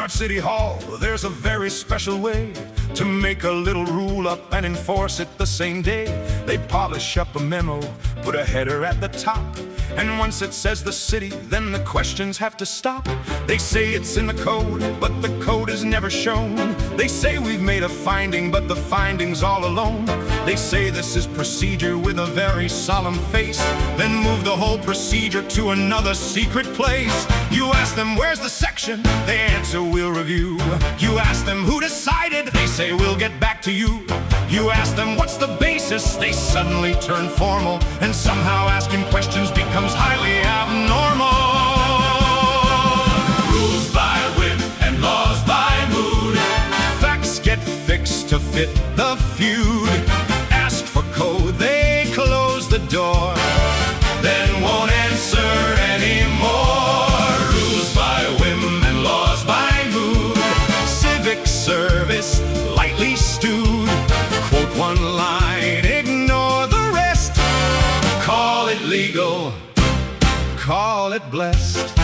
Oxnard City Hall, there's a very special way to make a little rule up and enforce it the same day. They polish up a memo, put a header at the top, and once it says the city, then the questions have to stop. They say it's in the code, but the code is never shown. They say we've made a finding, but the finding's all alone. They say this is procedure with a very solemn face, then move the whole procedure to another secret place. You ask them, where's the section? They answer, we'll review. You ask them, who decided? They say, we'll get back to you. You ask them, what's the basis? They suddenly turn formal, and somehow asking questions becomes highly abnormal. Rules by whim and laws by mood. Facts get fixed to fit the feud. Ask for code, they close the door, then won't answer anymore. Rules by whim and laws by mood. Civic service lightly stewed. Quote one line, ignore the rest. Call it legal, call it blessed.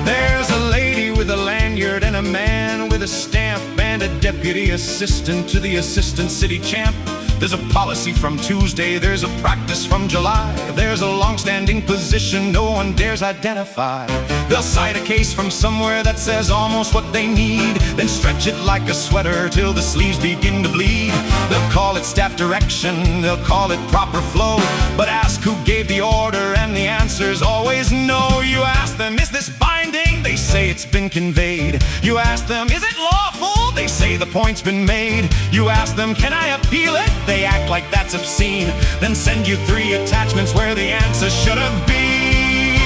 There's a lady with a lanyard and a man with a stamp, and a deputy assistant to the assistant city champ. There's a policy from Tuesday, there's a practice from July. There's a long-standing position no one dares identify. They'll cite a case from somewhere that says almost what they need, then stretch it like a sweater till the sleeves begin to bleed. They'll call it staff direction, they'll call it proper flow, but ask who gave the order and the answer's always no. You ask them, is this binding? They say it's been conveyed. You ask them, is it lawful? They say the point's been made. You ask them, can I appeal it? They act like that's obscene, then send you 3 attachments where the answer should have been.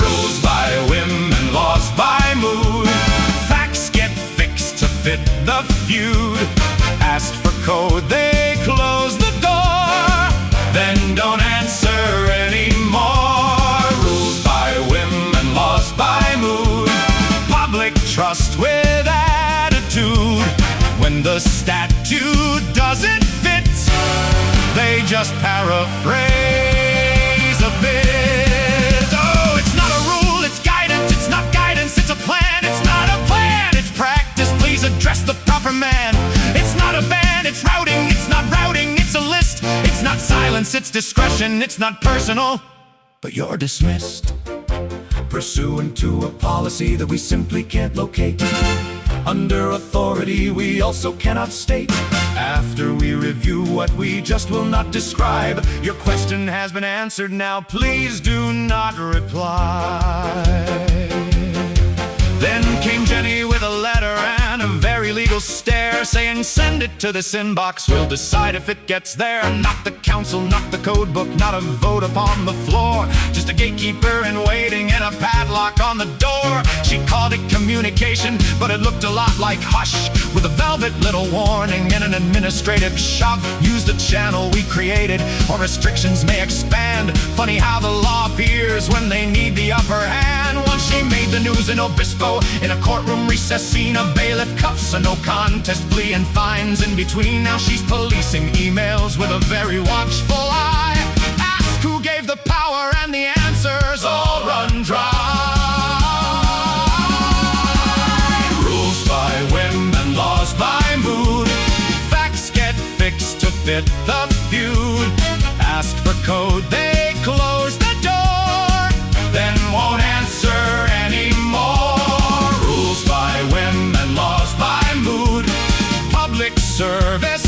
Rules by whim and laws by mood. Facts get fixed to fit the feud. Ask for code, they close the door, then don't answer anymore. Rules by whim and laws by mood. Public trust with attitude. When the statute doesn't fit, they just paraphrase a bit. Oh, it's not a rule, it's guidance. It's not guidance, it's a plan. It's not a plan, it's practice. Please address the proper man. It's not a ban, it's routing. It's not routing, it's a list. It's not silence, it's discretion. It's not personal, but you're dismissed, pursuant to a policy that we simply can't locate. Under authority we also cannot state. After we review what we just will not describe. Your question has been answered, now please do not reply. Then came Jenny with a letter and a very legal stare, saying send it to this inbox, we'll decide if it gets there. Not the council, not the code book, not a vote upon the floor, just a gatekeeper in waiting and a padlock on the door. She called it communication, but it looked a lot like hush, with a velvet little warning and an administrative shock. Use the channel we created, or restrictions may expand. Funny how the law appears when they need the upper hand. Once she made the news in Obispo, in a courtroom recess scene, a bailiff cuffs, a no contest plea and fines in between. Now she's policing emails with a very watchful eye. Ask who gave the power and the answers all run dry. Rules by whim and laws by mood. Facts get fixed to fit the feud. Ask for code, they close the door, then won't answer anymore. Rules by whim and laws by mood. Public service